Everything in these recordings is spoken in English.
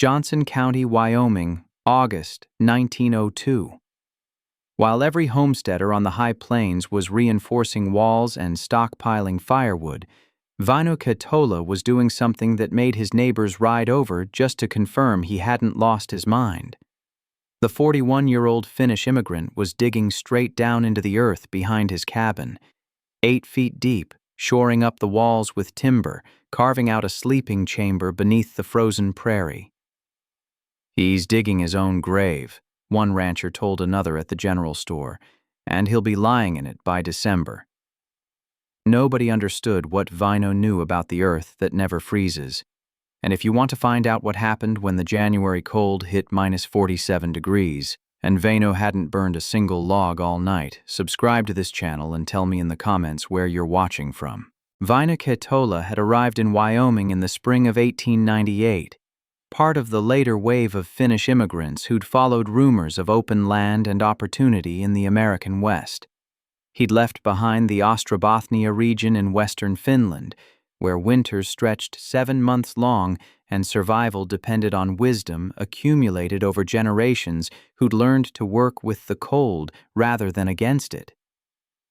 Johnson County, Wyoming, August 1902. While every homesteader on the high plains was reinforcing walls and stockpiling firewood, Väinö Ketola was doing something that made his neighbors ride over just to confirm he hadn't lost his mind. The 41-year-old Finnish immigrant was digging straight down into the earth behind his cabin, 8 feet deep, shoring up the walls with timber, carving out a sleeping chamber beneath the frozen prairie. "He's digging his own grave," one rancher told another at the general store, "and he'll be lying in it by December." Nobody understood what Väinö knew about the earth that never freezes. And if you want to find out what happened when the January cold hit -47 degrees, and Väinö hadn't burned a single log all night, subscribe to this channel and tell me in the comments where you're watching from. Väinö Ketola had arrived in Wyoming in the spring of 1898, part of the later wave of Finnish immigrants who'd followed rumors of open land and opportunity in the American West. He'd left behind the Ostrobothnia region in western Finland, where winters stretched 7 months long and survival depended on wisdom accumulated over generations who'd learned to work with the cold rather than against it.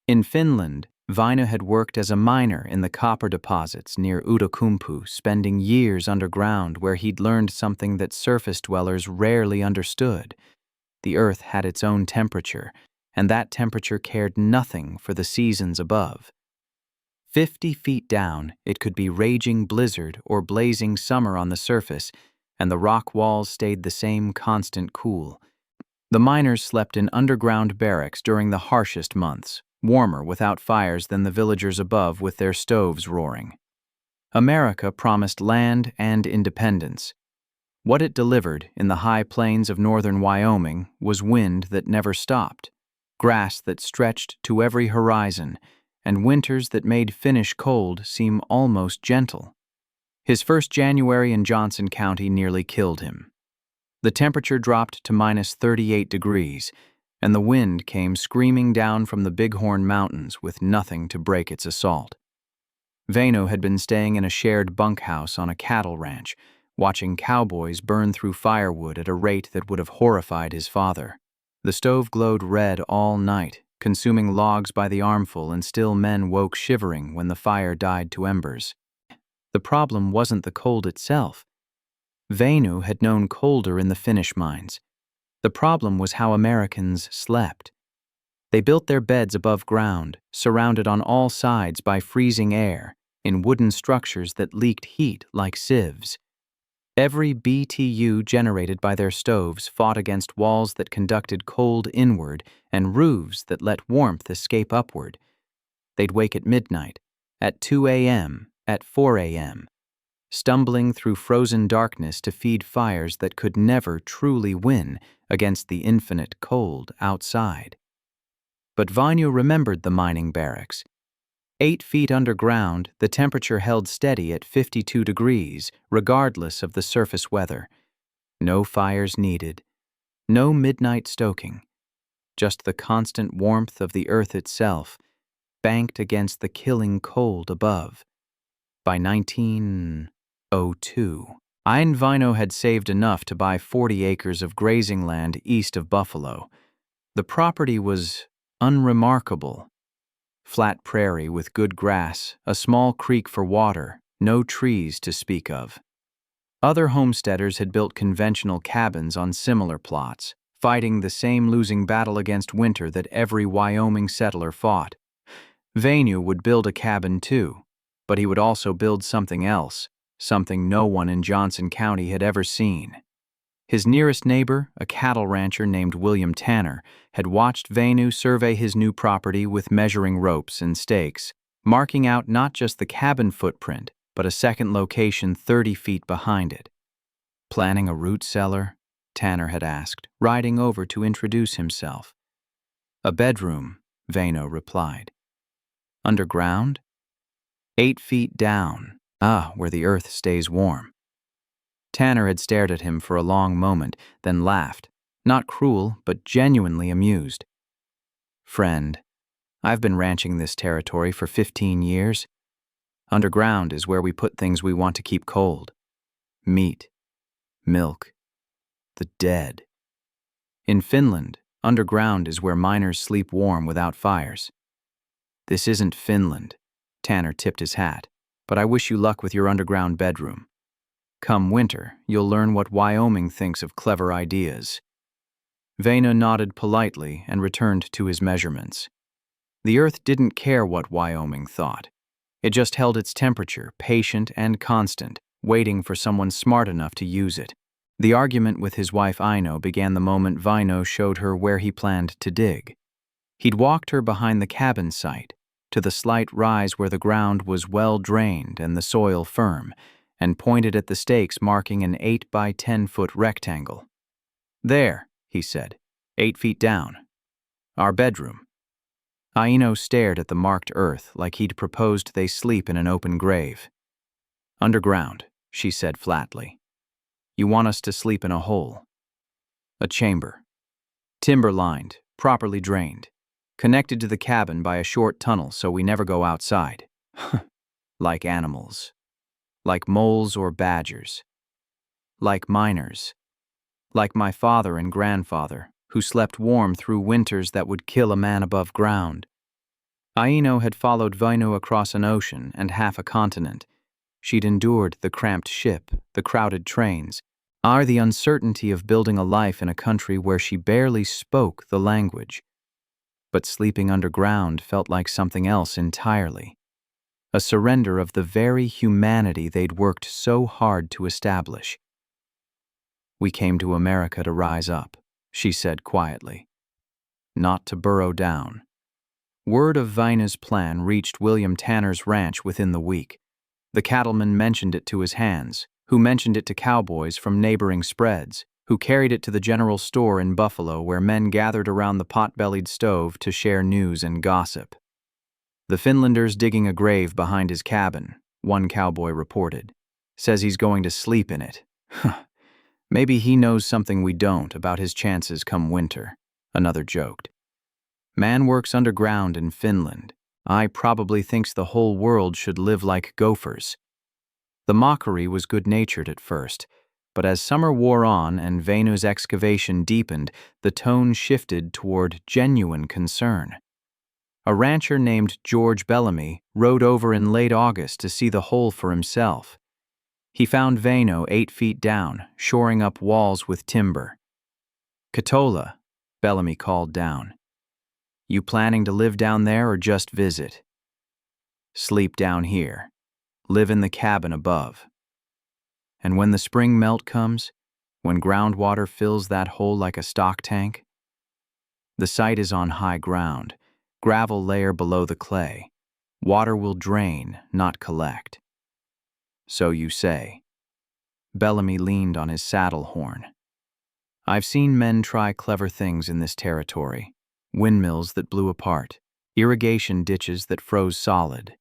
In Finland, Väinö had worked as a miner in the copper deposits near Outokumpu, spending years underground where he'd learned something that surface dwellers rarely understood. The earth had its own temperature, and that temperature cared nothing for the seasons above. 50 feet down, it could be raging blizzard or blazing summer on the surface, and the rock walls stayed the same constant cool. The miners slept in underground barracks during the harshest months, warmer without fires than the villagers above with their stoves roaring. America promised land and independence. What it delivered in the high plains of northern Wyoming was wind that never stopped, grass that stretched to every horizon, and winters that made Finnish cold seem almost gentle. His first January in Johnson County nearly killed him. The temperature dropped to -38 degrees, and the wind came screaming down from the Bighorn Mountains with nothing to break its assault. Väinö had been staying in a shared bunkhouse on a cattle ranch, watching cowboys burn through firewood at a rate that would have horrified his father. The stove glowed red all night, consuming logs by the armful, and still men woke shivering when the fire died to embers. The problem wasn't the cold itself. Väinö had known colder in the Finnish mines. The problem was how Americans slept. They built their beds above ground, surrounded on all sides by freezing air, in wooden structures that leaked heat like sieves. Every BTU generated by their stoves fought against walls that conducted cold inward and roofs that let warmth escape upward. They'd wake at midnight, at 2 a.m., at 4 a.m., stumbling through frozen darkness to feed fires that could never truly win against the infinite cold outside. But Väinö remembered the mining barracks. 8 feet underground, the temperature held steady at 52 degrees, regardless of the surface weather. No fires needed, no midnight stoking, just the constant warmth of the earth itself, banked against the killing cold above. By 1902, Väinö had saved enough to buy 40 acres of grazing land east of Buffalo. The property was unremarkable. Flat prairie with good grass, a small creek for water, no trees to speak of. Other homesteaders had built conventional cabins on similar plots, fighting the same losing battle against winter that every Wyoming settler fought. Väinö would build a cabin too, but he would also build something else, something no one in Johnson County had ever seen. His nearest neighbor, a cattle rancher named William Tanner, had watched Väinö survey his new property with measuring ropes and stakes, marking out not just the cabin footprint, but a second location 30 feet behind it. "Planning a root cellar?" Tanner had asked, riding over to introduce himself. "A bedroom," Väinö replied. "Underground?" 8 feet down, where the earth stays warm. Tanner had stared at him for a long moment, then laughed, not cruel, but genuinely amused. "Friend, I've been ranching this territory for 15 years. Underground is where we put things we want to keep cold. Meat. milk, the dead. In Finland, underground is where miners sleep warm without fires. This isn't Finland. Tanner tipped his hat. But I wish you luck with your underground bedroom. Come winter, you'll learn what Wyoming thinks of clever ideas. Väinö nodded politely and returned to his measurements. The earth didn't care what Wyoming thought. It just held its temperature, patient and constant, waiting for someone smart enough to use it. The argument with his wife Aino began the moment Väinö showed her where he planned to dig. He'd walked her behind the cabin site, to the slight rise where the ground was well drained and the soil firm, and pointed at the stakes marking an 8 by 10-foot rectangle. There, he said, 8 feet down. Our bedroom. Aino stared at the marked earth like he'd proposed they sleep in an open grave. Underground, she said flatly. You want us to sleep in a hole. A chamber. Timber-lined, properly drained. Connected to the cabin by a short tunnel so we never go outside. Like animals. Like moles or badgers. Like miners. Like my father and grandfather, who slept warm through winters that would kill a man above ground. Aino had followed Väinö across an ocean and half a continent. She'd endured the cramped ship, the crowded trains, the uncertainty of building a life in a country where she barely spoke the language. But sleeping underground felt like something else entirely. A surrender of the very humanity they'd worked so hard to establish. We came to America to rise up, she said quietly. Not to burrow down. Word of Väinö's plan reached William Tanner's ranch within the week. The cattleman mentioned it to his hands, who mentioned it to cowboys from neighboring spreads, who carried it to the general store in Buffalo where men gathered around the pot-bellied stove to share news and gossip. The Finlander's digging a grave behind his cabin, one cowboy reported. Says he's going to sleep in it. Maybe he knows something we don't about his chances come winter, another joked. Man works underground in Finland. I probably thinks the whole world should live like gophers. The mockery was good-natured at first, but as summer wore on and Väinö's excavation deepened, the tone shifted toward genuine concern. A rancher named George Bellamy rode over in late August to see the hole for himself. He found Väinö 8 feet down, shoring up walls with timber. Katola, Bellamy called down. You planning to live down there or just visit? Sleep down here. Live in the cabin above. And when the spring melt comes, when groundwater fills that hole like a stock tank, the site is on high ground, gravel layer below the clay. Water will drain, not collect. So you say. Bellamy leaned on his saddle horn. I've seen men try clever things in this territory. Windmills that blew apart, irrigation ditches that froze solid.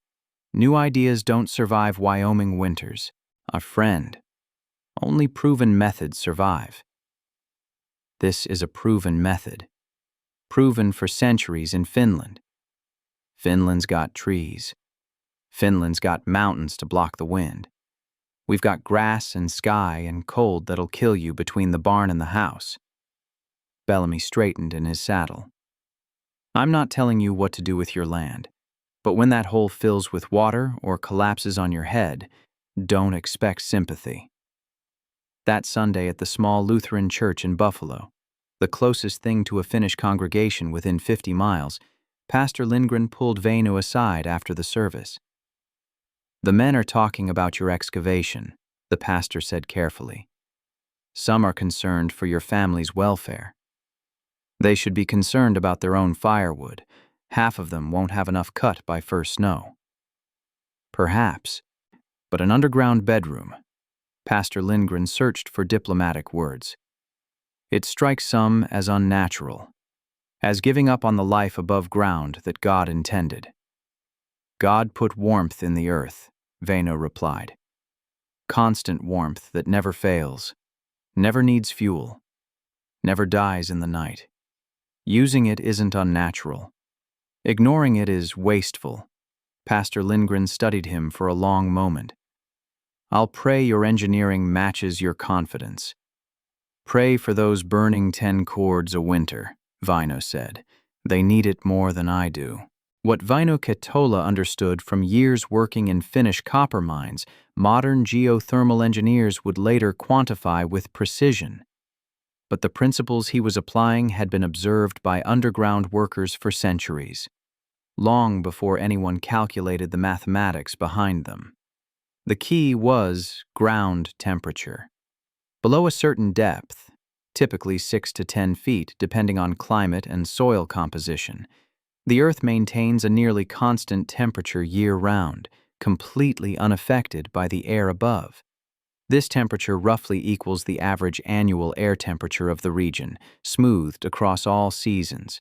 New ideas don't survive Wyoming winters. A friend. Only proven methods survive. This is a proven method. Proven for centuries in Finland. Finland's got trees. Finland's got mountains to block the wind. We've got grass and sky and cold that'll kill you between the barn and the house. Bellamy straightened in his saddle. I'm not telling you what to do with your land, but when that hole fills with water or collapses on your head, don't expect sympathy. That Sunday at the small Lutheran church in Buffalo, the closest thing to a Finnish congregation within 50 miles, Pastor Lindgren pulled Väinö aside after the service. The men are talking about your excavation, the pastor said carefully. Some are concerned for your family's welfare. They should be concerned about their own firewood. Half of them won't have enough cut by first snow. Perhaps, but an underground bedroom. Pastor Lindgren searched for diplomatic words. It strikes some as unnatural, as giving up on the life above ground that God intended. God put warmth in the earth, Väinö replied. Constant warmth that never fails, never needs fuel, never dies in the night. Using it isn't unnatural. Ignoring it is wasteful. Pastor Lindgren studied him for a long moment. I'll pray your engineering matches your confidence. Pray for those burning 10 cords a winter, Väinö said. They need it more than I do. What Väinö Ketola understood from years working in Finnish copper mines, modern geothermal engineers would later quantify with precision. But the principles he was applying had been observed by underground workers for centuries, long before anyone calculated the mathematics behind them. The key was ground temperature. Below a certain depth, typically 6 to 10 feet depending on climate and soil composition, the Earth maintains a nearly constant temperature year-round, completely unaffected by the air above. This temperature roughly equals the average annual air temperature of the region, smoothed across all seasons.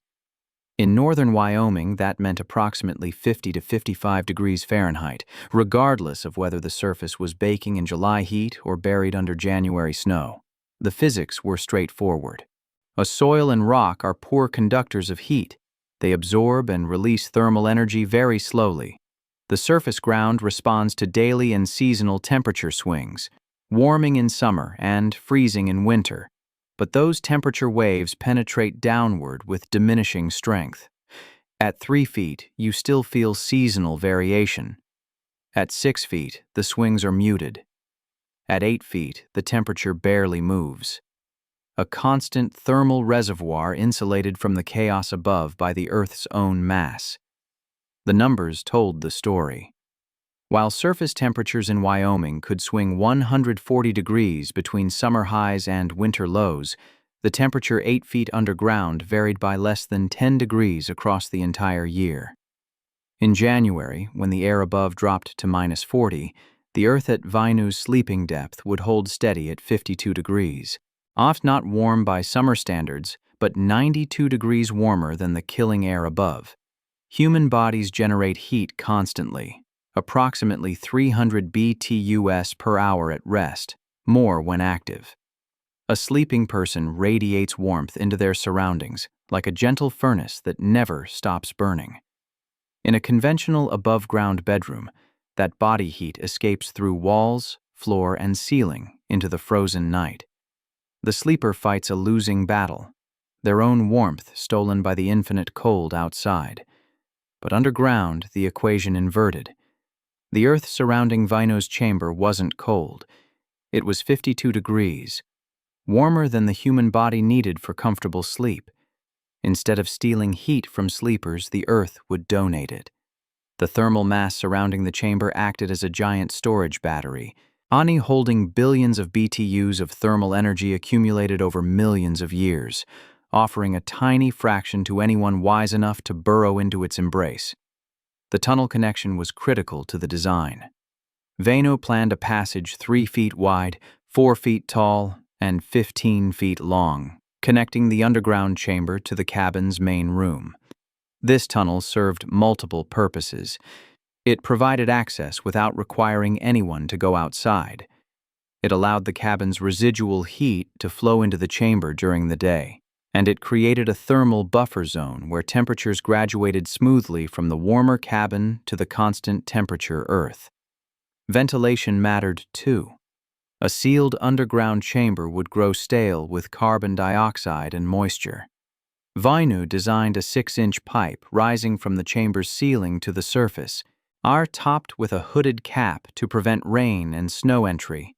In northern Wyoming, that meant approximately 50 to 55 degrees Fahrenheit, regardless of whether the surface was baking in July heat or buried under January snow. The physics were straightforward. A soil and rock are poor conductors of heat. They absorb and release thermal energy very slowly. The surface ground responds to daily and seasonal temperature swings, warming in summer and freezing in winter. But those temperature waves penetrate downward with diminishing strength. At 3 feet, you still feel seasonal variation. At 6 feet, the swings are muted. At 8 feet, the temperature barely moves. A constant thermal reservoir insulated from the chaos above by the Earth's own mass. The numbers told the story. While surface temperatures in Wyoming could swing 140 degrees between summer highs and winter lows, the temperature 8 feet underground varied by less than 10 degrees across the entire year. In January, when the air above dropped to -40, the Earth at Väinö's sleeping depth would hold steady at 52 degrees, oft not warm by summer standards, but 92 degrees warmer than the killing air above. Human bodies generate heat constantly, approximately 300 BTUs per hour at rest, more when active. A sleeping person radiates warmth into their surroundings like a gentle furnace that never stops burning. In a conventional above-ground bedroom, that body heat escapes through walls, floor, and ceiling into the frozen night. The sleeper fights a losing battle, their own warmth stolen by the infinite cold outside. But underground, the equation inverted. The earth surrounding Väinö's chamber wasn't cold. It was 52 degrees, warmer than the human body needed for comfortable sleep. Instead of stealing heat from sleepers, the earth would donate it. The thermal mass surrounding the chamber acted as a giant storage battery, holding billions of BTUs of thermal energy accumulated over millions of years, offering a tiny fraction to anyone wise enough to burrow into its embrace. The tunnel connection was critical to the design. Väinö planned a passage 3 feet wide, 4 feet tall, and 15 feet long, connecting the underground chamber to the cabin's main room. This tunnel served multiple purposes. It provided access without requiring anyone to go outside. It allowed the cabin's residual heat to flow into the chamber during the day, and it created a thermal buffer zone where temperatures graduated smoothly from the warmer cabin to the constant temperature earth. Ventilation mattered too. A sealed underground chamber would grow stale with carbon dioxide and moisture. Väinö designed a 6-inch pipe rising from the chamber's ceiling to the surface, topped with a hooded cap to prevent rain and snow entry.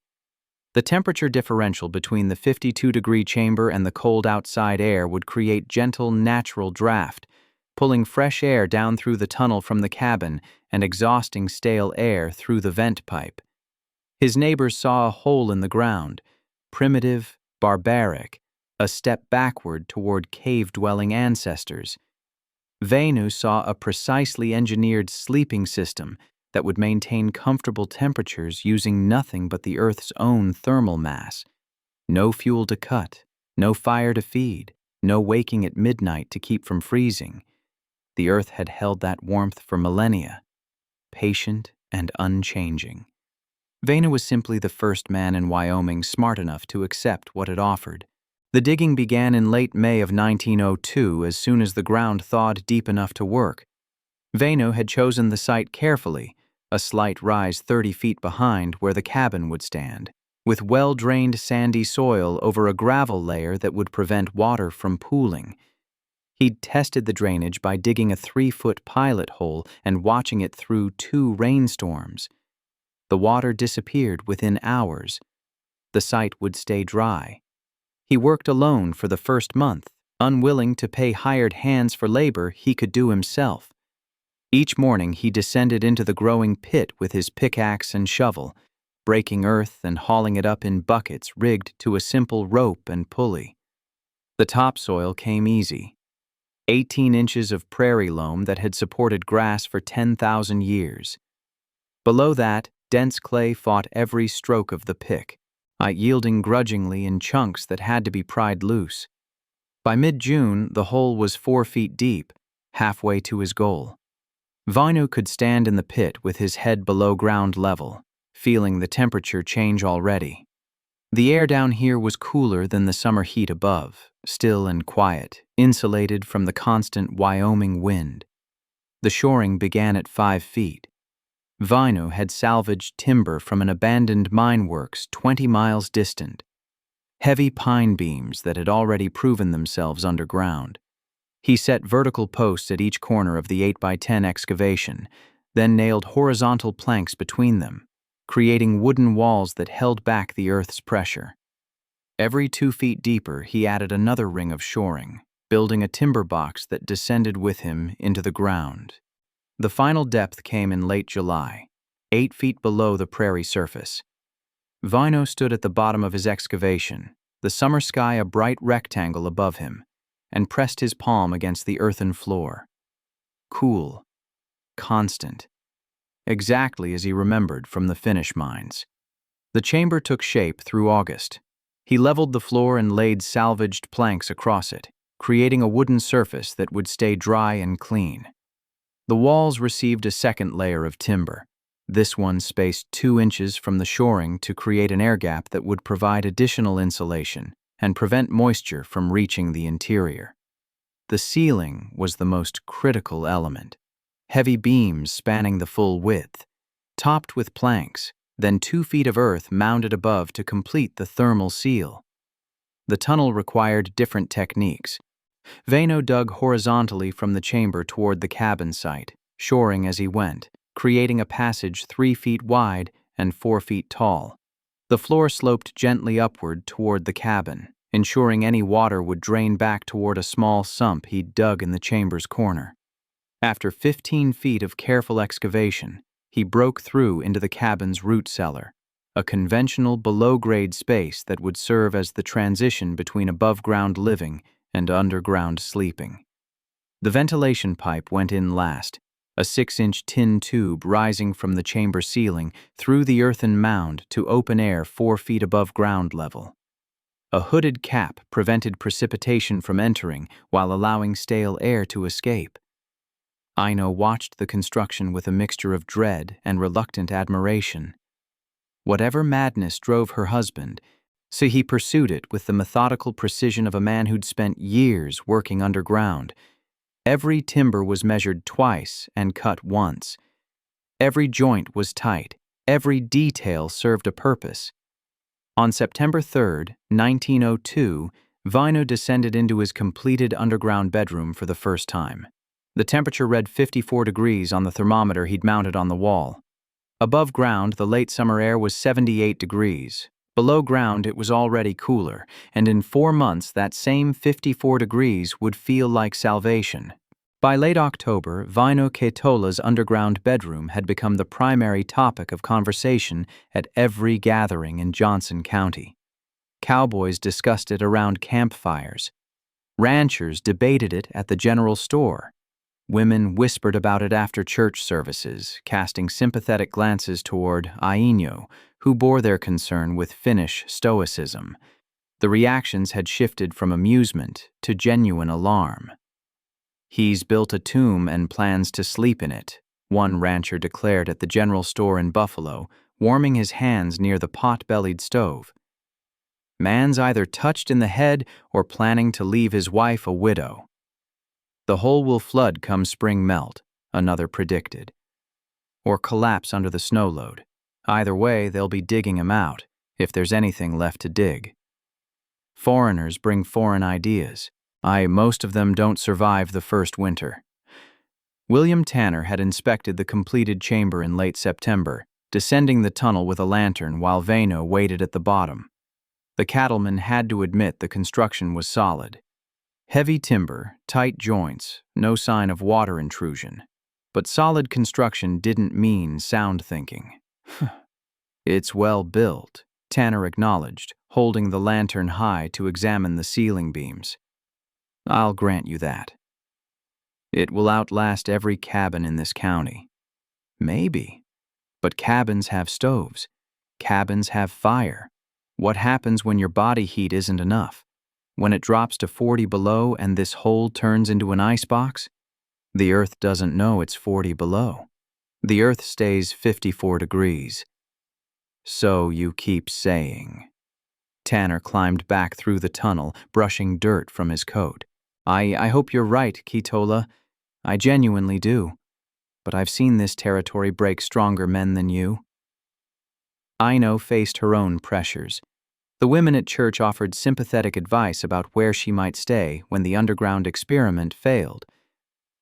The temperature differential between the 52-degree chamber and the cold outside air would create gentle, natural draft, pulling fresh air down through the tunnel from the cabin and exhausting stale air through the vent pipe. His neighbors saw a hole in the ground, primitive, barbaric, a step backward toward cave-dwelling ancestors. Väinö saw a precisely engineered sleeping system that would maintain comfortable temperatures using nothing but the Earth's own thermal mass. No fuel to cut, no fire to feed, no waking at midnight to keep from freezing. The Earth had held that warmth for millennia, patient and unchanging. Väinö was simply the first man in Wyoming smart enough to accept what it offered. The digging began in late May of 1902 as soon as the ground thawed deep enough to work. Väinö had chosen the site carefully, a slight rise 30 feet behind where the cabin would stand, with well-drained sandy soil over a gravel layer that would prevent water from pooling. He'd tested the drainage by digging a 3-foot pilot hole and watching it through 2 rainstorms. The water disappeared within hours. The site would stay dry. He worked alone for the first month, unwilling to pay hired hands for labor he could do himself. Each morning he descended into the growing pit with his pickaxe and shovel, breaking earth and hauling it up in buckets rigged to a simple rope and pulley. The topsoil came easy. 18 inches of prairie loam that had supported grass for 10,000 years. Below that, dense clay fought every stroke of the pick, yielding grudgingly in chunks that had to be pried loose. By mid-June, the hole was 4 feet deep, halfway to his goal. Vainu could stand in the pit with his head below ground level, feeling the temperature change already. The air down here was cooler than the summer heat above, still and quiet, insulated from the constant Wyoming wind. The shoring began at 5 feet. Vainu had salvaged timber from an abandoned mine works 20 miles distant, heavy pine beams that had already proven themselves underground. He set vertical posts at each corner of the 8x10 excavation, then nailed horizontal planks between them, creating wooden walls that held back the earth's pressure. Every 2 feet deeper, he added another ring of shoring, building a timber box that descended with him into the ground. The final depth came in late July, 8 feet below the prairie surface. Vainu stood at the bottom of his excavation, the summer sky a bright rectangle above him, and pressed his palm against the earthen floor. Cool, constant, exactly as he remembered from the Finnish mines. The chamber took shape through August. He leveled the floor and laid salvaged planks across it, creating a wooden surface that would stay dry and clean. The walls received a second layer of timber, this one spaced 2 inches from the shoring to create an air gap that would provide additional insulation and prevent moisture from reaching the interior. The ceiling was the most critical element. Heavy beams spanning the full width, topped with planks, then 2 feet of earth mounded above to complete the thermal seal. The tunnel required different techniques. Vainu dug horizontally from the chamber toward the cabin site, shoring as he went, creating a passage 3 feet wide and 4 feet tall. The floor sloped gently upward toward the cabin, ensuring any water would drain back toward a small sump he'd dug in the chamber's corner. After 15 feet of careful excavation, he broke through into the cabin's root cellar, a conventional below-grade space that would serve as the transition between above-ground living and underground sleeping. The ventilation pipe went in last, a 6-inch tin tube rising from the chamber ceiling through the earthen mound to open air 4 feet above ground level. A hooded cap prevented precipitation from entering while allowing stale air to escape. Aino watched the construction with a mixture of dread and reluctant admiration. Whatever madness drove her husband, so he pursued it with the methodical precision of a man who'd spent years working underground. Every timber was measured twice and cut once. Every joint was tight. Every detail served a purpose. On September 3, 1902, Vainu descended into his completed underground bedroom for the first time. The temperature read 54 degrees on the thermometer he'd mounted on the wall. Above ground, the late summer air was 78 degrees. Below ground, it was already cooler, and in 4 months, that same 54 degrees would feel like salvation. By late October, Vainu Ketola's underground bedroom had become the primary topic of conversation at every gathering in Johnson County. Cowboys discussed it around campfires. Ranchers debated it at the general store. Women whispered about it after church services, casting sympathetic glances toward Aino, who bore their concern with Finnish stoicism. The reactions had shifted from amusement to genuine alarm. "He's built a tomb and plans to sleep in it," one rancher declared at the general store in Buffalo, warming his hands near the pot-bellied stove. "Man's either touched in the head or planning to leave his wife a widow." "The hole will flood come spring melt," another predicted. or collapse under the snow load. Either way, they'll be digging him out, if there's anything left to dig. Foreigners bring foreign ideas. Most of them don't survive the first winter. William Tanner had inspected the completed chamber in late September, descending the tunnel with a lantern while Vaino waited at the bottom. The cattleman had to admit the construction was solid. Heavy timber, tight joints, no sign of water intrusion. But solid construction didn't mean sound thinking. It's well built, Tanner acknowledged, holding the lantern high to examine the ceiling beams. I'll grant you that. It will outlast every cabin in this county. Maybe. But cabins have stoves. Cabins have fire. What happens when your body heat isn't enough? When it drops to 40 below and this hole turns into an icebox? The Earth doesn't know it's 40 below. The Earth stays 54 degrees. So you keep saying. Tanner climbed back through the tunnel, brushing dirt from his coat. I hope you're right, Kitola. I genuinely do. But I've seen this territory break stronger men than you. Aino faced her own pressures. The women at church offered sympathetic advice about where she might stay when the underground experiment failed.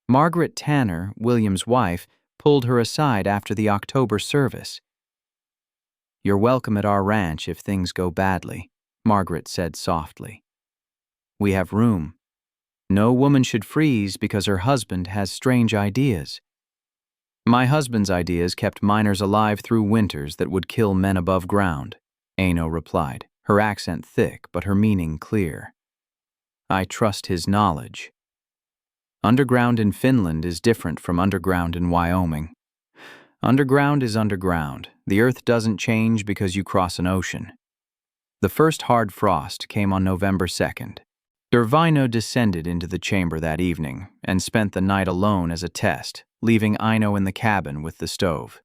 Margaret Tanner, William's wife, pulled her aside after the October service. You're welcome at our ranch if things go badly, Margaret said softly. We have room. No woman should freeze because her husband has strange ideas. My husband's ideas kept miners alive through winters that would kill men above ground, Aino replied, her accent thick but her meaning clear. I trust his knowledge. Underground in Finland is different from underground in Wyoming. Underground is underground. The earth doesn't change because you cross an ocean. The first hard frost came on November 2nd. Vaino descended into the chamber that evening and spent the night alone as a test, leaving Aino in the cabin with the stove.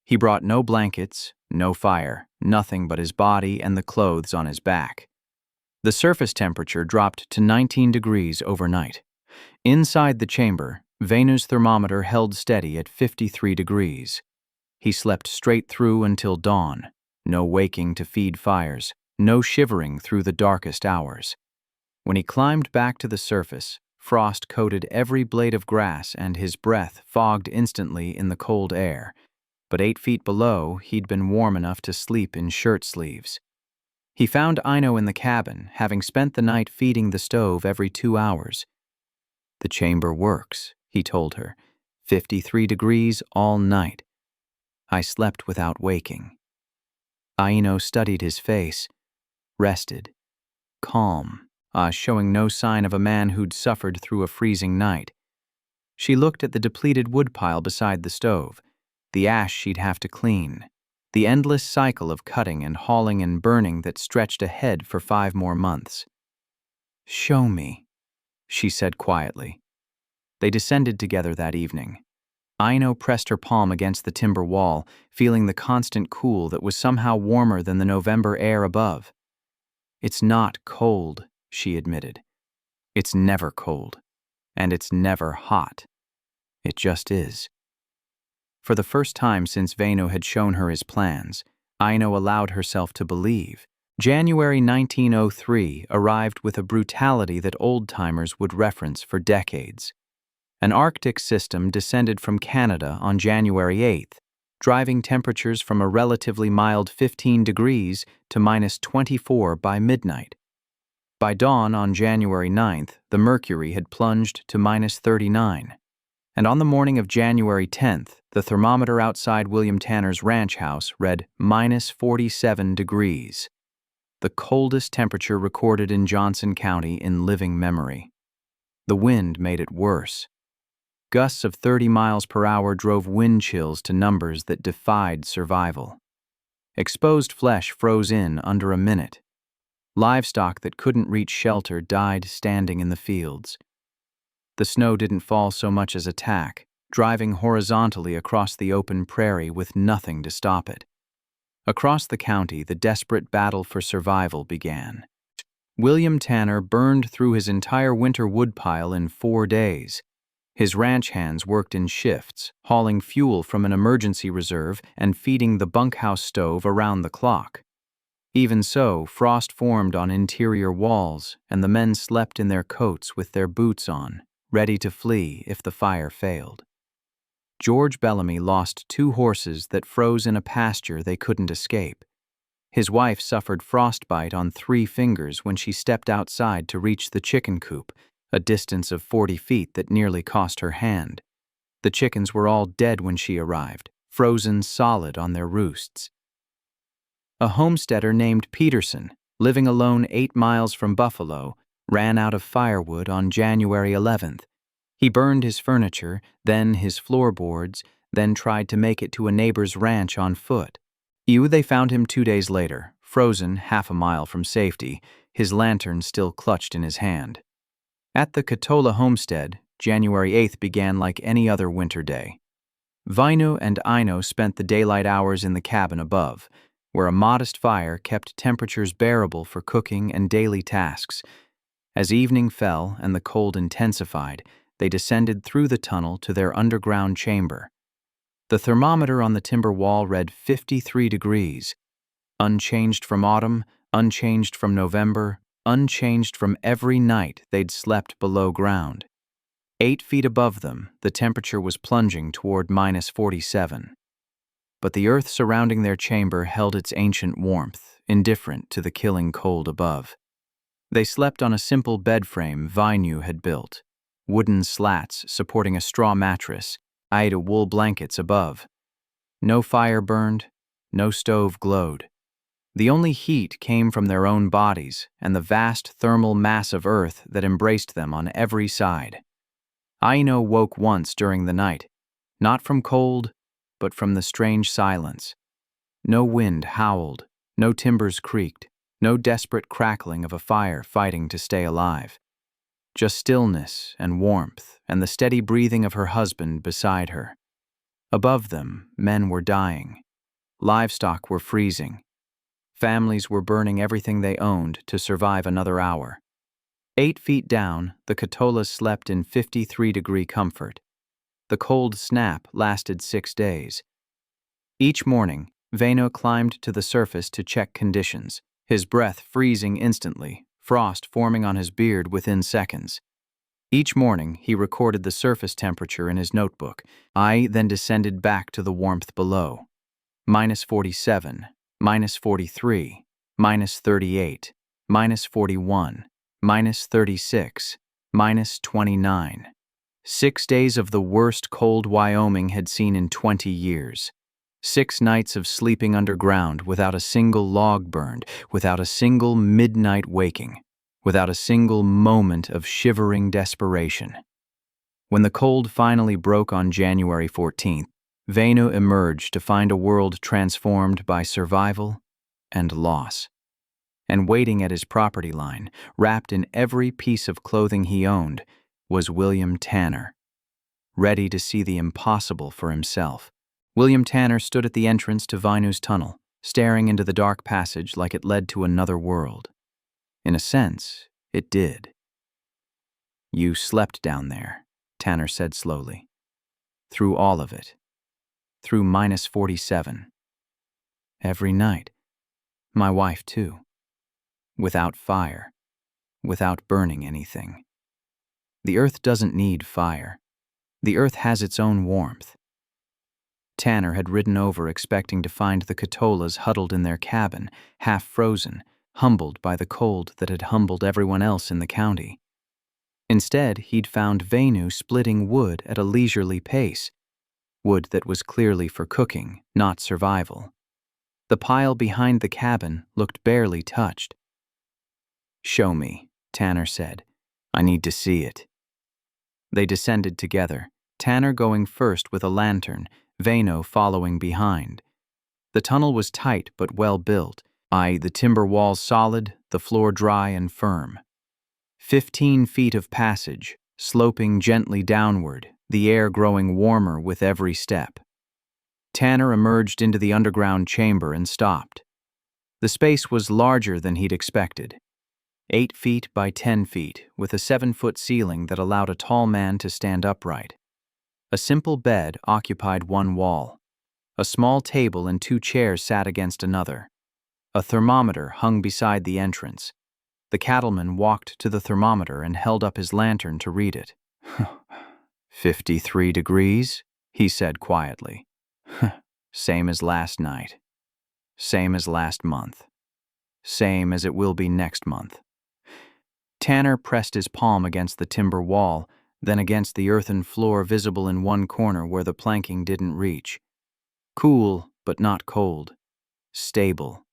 He brought no blankets, no fire, nothing but his body and the clothes on his back. The surface temperature dropped to 19 degrees overnight. Inside the chamber, Vaino's thermometer held steady at 53 degrees. He slept straight through until dawn, no waking to feed fires, no shivering through the darkest hours. When he climbed back to the surface, frost coated every blade of grass and his breath fogged instantly in the cold air. But 8 feet below, he'd been warm enough to sleep in shirt sleeves. He found Aino in the cabin, having spent the night feeding the stove every 2 hours. The chamber works, he told her. 53 degrees all night. I slept without waking. Aino studied his face, rested, calm, showing no sign of a man who'd suffered through a freezing night. She looked at the depleted woodpile beside the stove, the ash she'd have to clean, the endless cycle of cutting and hauling and burning that stretched ahead for 5 more months. Show me, she said quietly. They descended together that evening. Aino pressed her palm against the timber wall, feeling the constant cool that was somehow warmer than the November air above. It's not cold, she admitted. It's never cold, and it's never hot. It just is. For the first time since Vaino had shown her his plans, Aino allowed herself to believe. January 1903 arrived with a brutality that old-timers would reference for decades. An Arctic system descended from Canada on January 8th, driving temperatures from a relatively mild 15 degrees to -24 by midnight. By dawn on January 9th, the mercury had plunged to -39. And on the morning of January 10th, the thermometer outside William Tanner's ranch house read -47 degrees. The coldest temperature recorded in Johnson County in living memory. The wind made it worse. Gusts of 30 miles per hour drove wind chills to numbers that defied survival. Exposed flesh froze in under a minute. Livestock that couldn't reach shelter died standing in the fields. The snow didn't fall so much as a tack, driving horizontally across the open prairie with nothing to stop it. Across the county, the desperate battle for survival began. William Tanner burned through his entire winter woodpile in 4 days. His ranch hands worked in shifts, hauling fuel from an emergency reserve and feeding the bunkhouse stove around the clock. Even so, frost formed on interior walls, and the men slept in their coats with their boots on, ready to flee if the fire failed. George Bellamy lost 2 horses that froze in a pasture they couldn't escape. His wife suffered frostbite on 3 fingers when she stepped outside to reach the chicken coop, a distance of 40 feet that nearly cost her hand. The chickens were all dead when she arrived, frozen solid on their roosts. A homesteader named Peterson, living alone 8 miles from Buffalo, ran out of firewood on January 11th. He burned his furniture, then his floorboards, then tried to make it to a neighbor's ranch on foot. They found him 2 days later, frozen half a mile from safety, his lantern still clutched in his hand. At the Katola homestead, January 8th began like any other winter day. Vainu and Aino spent the daylight hours in the cabin above, where a modest fire kept temperatures bearable for cooking and daily tasks. As evening fell and the cold intensified, they descended through the tunnel to their underground chamber. The thermometer on the timber wall read 53 degrees, unchanged from autumn, unchanged from November, unchanged from every night they'd slept below ground. 8 feet above them, the temperature was plunging toward -47. But the earth surrounding their chamber held its ancient warmth, indifferent to the killing cold above. They slept on a simple bed frame Vainu had built, wooden slats supporting a straw mattress, Ida wool blankets above. No fire burned, no stove glowed. The only heat came from their own bodies and the vast thermal mass of earth that embraced them on every side. Aino woke once during the night, not from cold, but from the strange silence. No wind howled, no timbers creaked, no desperate crackling of a fire fighting to stay alive. Just stillness and warmth and the steady breathing of her husband beside her. Above them, men were dying. Livestock were freezing. Families were burning everything they owned to survive another hour. 8 feet down, the Katolas slept in 53-degree comfort. The cold snap lasted 6 days. Each morning, Vainu climbed to the surface to check conditions, his breath freezing instantly, frost forming on his beard within seconds. Each morning, he recorded the surface temperature in his notebook. I then descended back to the warmth below. -47, -43, -38, -41, -36, -29. 6 days of the worst cold Wyoming had seen in 20 years. 6 nights of sleeping underground without a single log burned, without a single midnight waking, without a single moment of shivering desperation. When the cold finally broke on January 14th, Vainu emerged to find a world transformed by survival and loss. And waiting at his property line, wrapped in every piece of clothing he owned, was William Tanner, ready to see the impossible for himself. William Tanner stood at the entrance to Vainu's tunnel, staring into the dark passage like it led to another world. In a sense, it did. "You slept down there," Tanner said slowly. "Through all of it. Through -47. Every night. My wife, too. Without fire. Without burning anything. The earth doesn't need fire. The earth has its own warmth." Tanner had ridden over expecting to find the Katolas huddled in their cabin, half frozen, humbled by the cold that had humbled everyone else in the county. Instead, he'd found Vainu splitting wood at a leisurely pace, wood that was clearly for cooking, not survival. The pile behind the cabin looked barely touched. "Show me," Tanner said. "I need to see it." They descended together, Tanner going first with a lantern, Vainu following behind. The tunnel was tight but well built, the timber walls solid, the floor dry and firm. 15 feet of passage, sloping gently downward, the air growing warmer with every step. Tanner emerged into the underground chamber and stopped. The space was larger than he'd expected. 8 feet by 10 feet, with a 7-foot ceiling that allowed a tall man to stand upright. A simple bed occupied one wall. A small table and 2 chairs sat against another. A thermometer hung beside the entrance. The cattleman walked to the thermometer and held up his lantern to read it. 53 degrees, he said quietly. Same as last night. Same as last month. Same as it will be next month. Tanner pressed his palm against the timber wall, then against the earthen floor visible in one corner where the planking didn't reach. Cool, but not cold. Stable.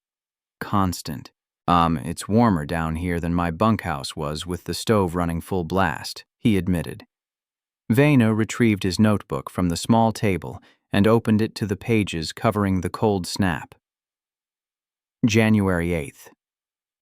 Constant. It's warmer down here than my bunkhouse was with the stove running full blast, he admitted. Väinö retrieved his notebook from the small table and opened it to the pages covering the cold snap. January 8th.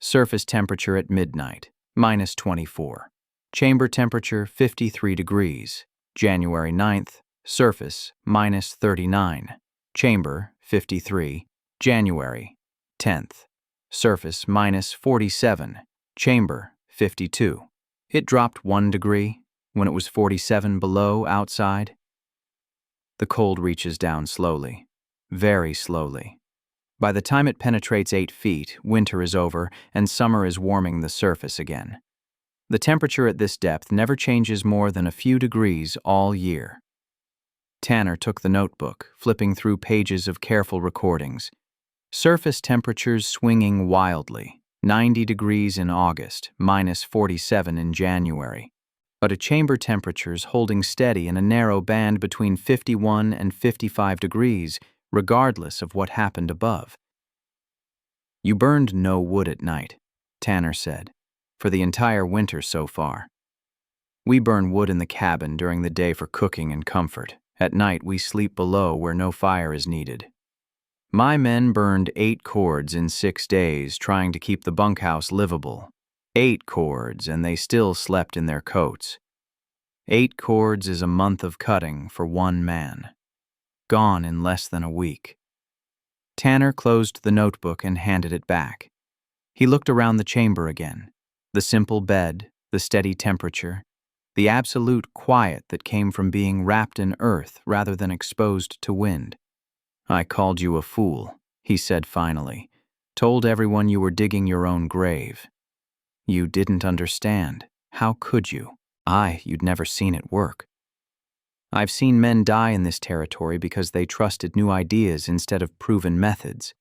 Surface temperature at midnight, -24. Chamber temperature, 53 degrees. January 9th. Surface, -39. Chamber, 53. January 10th. Surface, -47. Chamber, 52. It dropped 1 degree when it was 47 below outside. The cold reaches down slowly, very slowly. By the time it penetrates 8 feet, winter is over and summer is warming the surface again. The temperature at this depth never changes more than a few degrees all year. Tanner took the notebook, flipping through pages of careful recordings. Surface temperatures swinging wildly, 90 degrees in August, -47 in January. But a chamber temperatures holding steady in a narrow band between 51 and 55 degrees, regardless of what happened above. You burned no wood at night, Tanner said, for the entire winter so far. We burn wood in the cabin during the day for cooking and comfort. At night we sleep below where no fire is needed. My men burned 8 cords in 6 days trying to keep the bunkhouse livable. 8 cords, and they still slept in their coats. 8 cords is a month of cutting for one man. Gone in less than a week. Tanner closed the notebook and handed it back. He looked around the chamber again. The simple bed, the steady temperature, the absolute quiet that came from being wrapped in earth rather than exposed to wind. I called you a fool, he said finally. Told everyone you were digging your own grave. You didn't understand. How could you? You'd never seen it work. I've seen men die in this territory because they trusted new ideas instead of proven methods.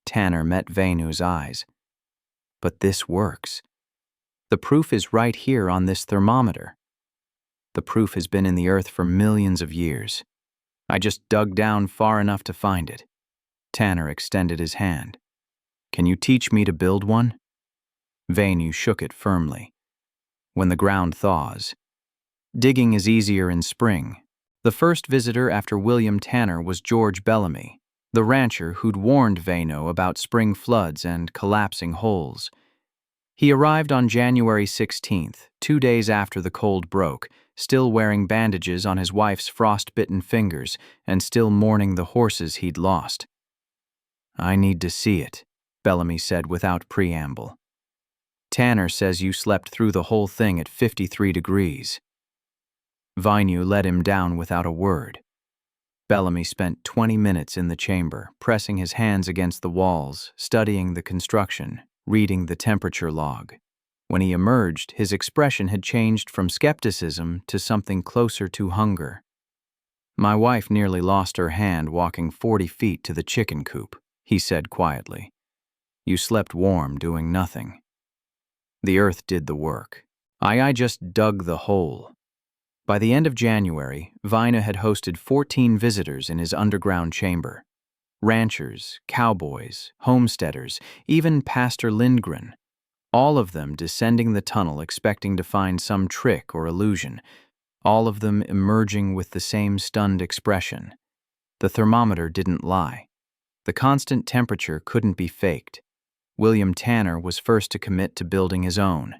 Tanner met Väinö's eyes. But this works. The proof is right here on this thermometer. The proof has been in the earth for millions of years. I just dug down far enough to find it. Tanner extended his hand. Can you teach me to build one? Väinö shook it firmly. When the ground thaws. Digging is easier in spring. The first visitor after William Tanner was George Bellamy, the rancher who'd warned Väinö about spring floods and collapsing holes. He arrived on January 16th, 2 days after the cold broke, still wearing bandages on his wife's frost-bitten fingers and still mourning the horses he'd lost. I need to see it, Bellamy said without preamble. Tanner says you slept through the whole thing at 53 degrees. Väinö let him down without a word. Bellamy spent 20 minutes in the chamber, pressing his hands against the walls, studying the construction, reading the temperature log. When he emerged, his expression had changed from skepticism to something closer to hunger. My wife nearly lost her hand walking 40 feet to the chicken coop, he said quietly. You slept warm doing nothing. The earth did the work. I just dug the hole. By the end of January, Väinö had hosted 14 visitors in his underground chamber. Ranchers, cowboys, homesteaders, even Pastor Lindgren. All of them descending the tunnel expecting to find some trick or illusion. All of them emerging with the same stunned expression. The thermometer didn't lie. The constant temperature couldn't be faked. William Tanner was first to commit to building his own.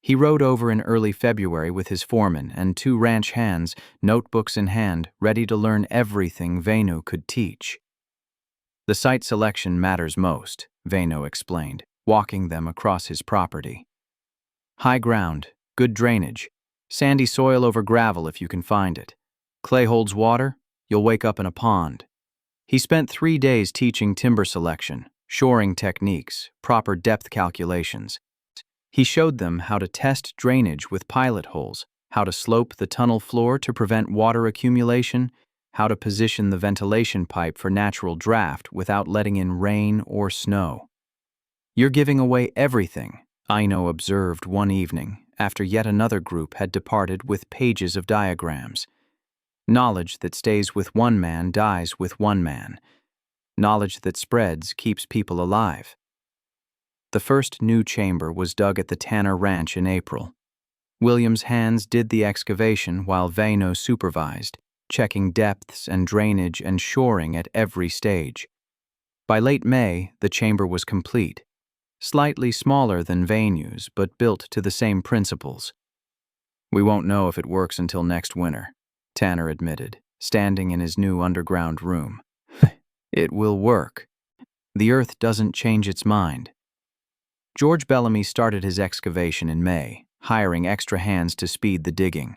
He rode over in early February with his foreman and 2 ranch hands, notebooks in hand, ready to learn everything Väinö could teach. The site selection matters most, Väinö explained. walking them across his property. High ground, good drainage, sandy soil over gravel if you can find it. Clay holds water, you'll wake up in a pond. He spent 3 days teaching timber selection, shoring techniques, proper depth calculations. He showed them how to test drainage with pilot holes, how to slope the tunnel floor to prevent water accumulation, how to position the ventilation pipe for natural draft without letting in rain or snow. "You're giving away everything," Aino observed one evening after yet another group had departed with pages of diagrams. "Knowledge that stays with one man dies with one man. Knowledge that spreads keeps people alive." The first new chamber was dug at the Tanner Ranch in April. William's hands did the excavation while Vaino supervised, checking depths and drainage and shoring at every stage. By late May, the chamber was complete, slightly smaller than Vainu's, but built to the same principles. "We won't know if it works until next winter," Tanner admitted, standing in his new underground room. "It will work. The earth doesn't change its mind." George Bellamy started his excavation in May, hiring extra hands to speed the digging.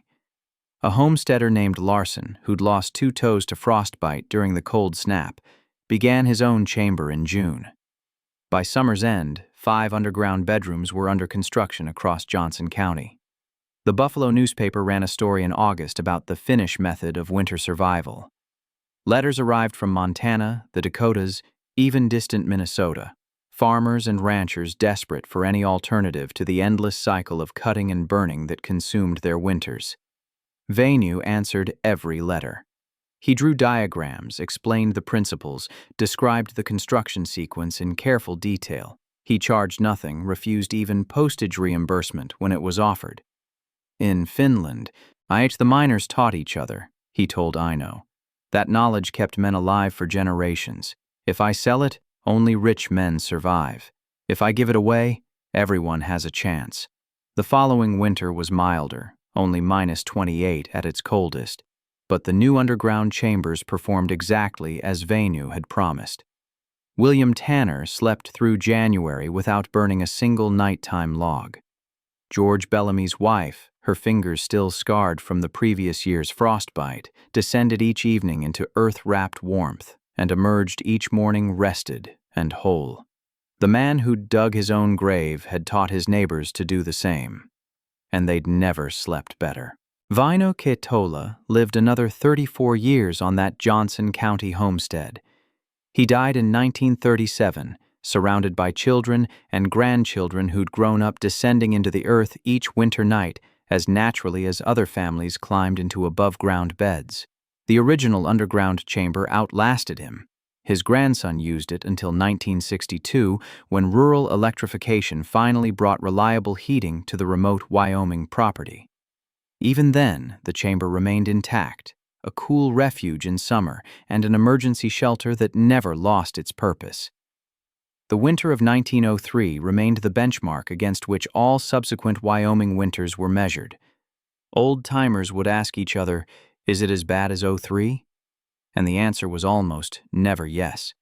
A homesteader named Larson, who'd lost 2 toes to frostbite during the cold snap, began his own chamber in June. By summer's end, 5 underground bedrooms were under construction across Johnson County. The Buffalo newspaper ran a story in August about the Finnish method of winter survival. Letters arrived from Montana, the Dakotas, even distant Minnesota. Farmers and ranchers desperate for any alternative to the endless cycle of cutting and burning that consumed their winters. Vainu answered every letter. He drew diagrams, explained the principles, described the construction sequence in careful detail. He charged nothing, refused even postage reimbursement when it was offered. "In Finland, the miners taught each other," he told Aino. "That knowledge kept men alive for generations. If I sell it, only rich men survive. If I give it away, everyone has a chance." The following winter was milder, only -28 at its coldest, but the new underground chambers performed exactly as Vainu had promised. William Tanner slept through January without burning a single nighttime log. George Bellamy's wife, her fingers still scarred from the previous year's frostbite, descended each evening into earth-wrapped warmth and emerged each morning rested and whole. The man who'd dug his own grave had taught his neighbors to do the same, and they'd never slept better. Vaino Ketola lived another 34 years on that Johnson County homestead. He died in 1937, surrounded by children and grandchildren who'd grown up descending into the earth each winter night as naturally as other families climbed into above-ground beds. The original underground chamber outlasted him. His grandson used it until 1962, when rural electrification finally brought reliable heating to the remote Wyoming property. Even then, the chamber remained intact, a cool refuge in summer and an emergency shelter that never lost its purpose. The winter of 1903 remained the benchmark against which all subsequent Wyoming winters were measured. Old-timers would ask each other, "Is it as bad as '03? And the answer was almost never yes.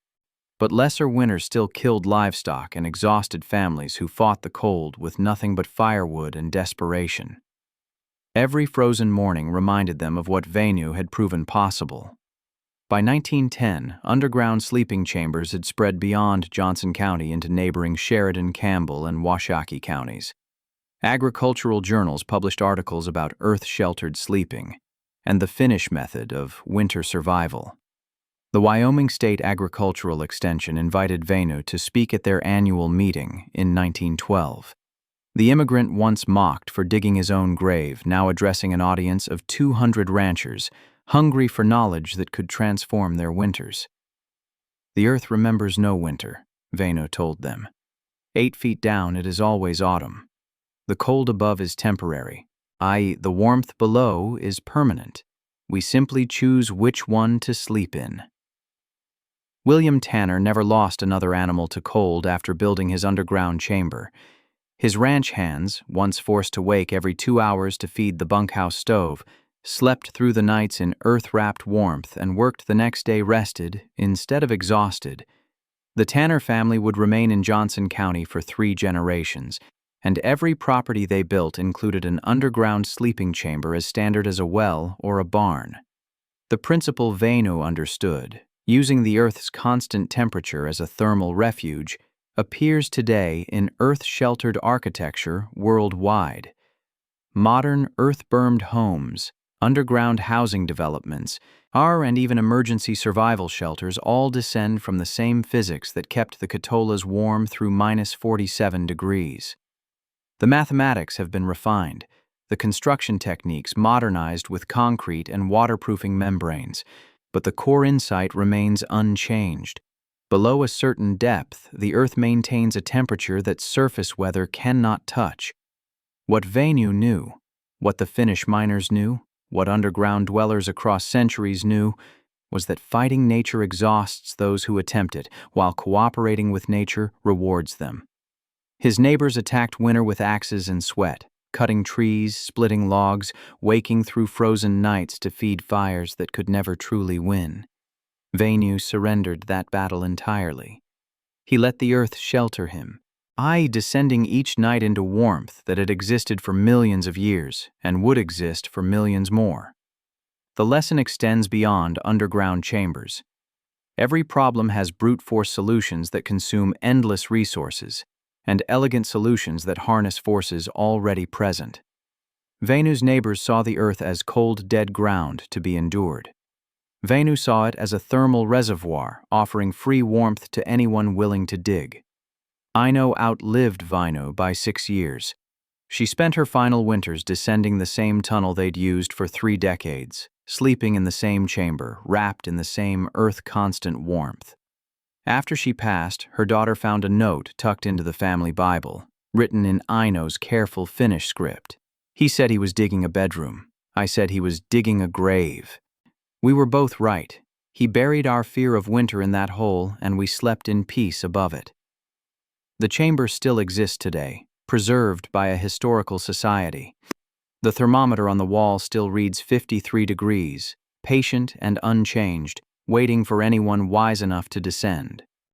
But lesser winters still killed livestock and exhausted families who fought the cold with nothing but firewood and desperation. Every frozen morning reminded them of what Vainu had proven possible. By 1910, underground sleeping chambers had spread beyond Johnson County into neighboring Sheridan, Campbell, and Washakie counties. Agricultural journals published articles about earth-sheltered sleeping and the Finnish method of winter survival. The Wyoming State Agricultural Extension invited Vainu to speak at their annual meeting in 1912. The immigrant once mocked for digging his own grave, now addressing an audience of 200 ranchers, hungry for knowledge that could transform their winters. "The earth remembers no winter," Vainu told them. 8 feet down, it is always autumn. The cold above is temporary, i.e., the warmth below is permanent. We simply choose which one to sleep in. William Tanner never lost another animal to cold after building his underground chamber. His ranch hands, once forced to wake every 2 hours to feed the bunkhouse stove, slept through the nights in earth-wrapped warmth and worked the next day rested instead of exhausted. The Tanner family would remain in Johnson County for 3 generations, and every property they built included an underground sleeping chamber as standard as a well or a barn. The principle Vainu understood, using the Earth's constant temperature as a thermal refuge, appears today in earth-sheltered architecture worldwide. Modern earth-bermed homes, underground housing developments, and even emergency survival shelters all descend from the same physics that kept the Katolas warm through -47 degrees. The mathematics have been refined, the construction techniques modernized with concrete and waterproofing membranes, but the core insight remains unchanged. Below a certain depth, the Earth maintains a temperature that surface weather cannot touch. What Vainu knew, what the Finnish miners knew, what underground dwellers across centuries knew, was that fighting nature exhausts those who attempt it, while cooperating with nature rewards them. His neighbors attacked winter with axes and sweat, cutting trees, splitting logs, waking through frozen nights to feed fires that could never truly win. Vainu surrendered that battle entirely. He let the earth shelter him, descending each night into warmth that had existed for millions of years and would exist for millions more. The lesson extends beyond underground chambers. Every problem has brute force solutions that consume endless resources, and elegant solutions that harness forces already present. Vainu's neighbors saw the earth as cold, dead ground to be endured. Vainu saw it as a thermal reservoir offering free warmth to anyone willing to dig. Aino outlived Vainu by 6 years. She spent her final winters descending the same tunnel they'd used for 3 decades, sleeping in the same chamber, wrapped in the same earth-constant warmth. After she passed, her daughter found a note tucked into the family Bible, written in Aino's careful Finnish script. He said he was digging a bedroom. I said he was digging a grave. We were both right. He buried our fear of winter in that hole, and we slept in peace above it. The chamber still exists today, preserved by a historical society. The thermometer on the wall still reads 53 degrees, patient and unchanged, waiting for anyone wise enough to descend.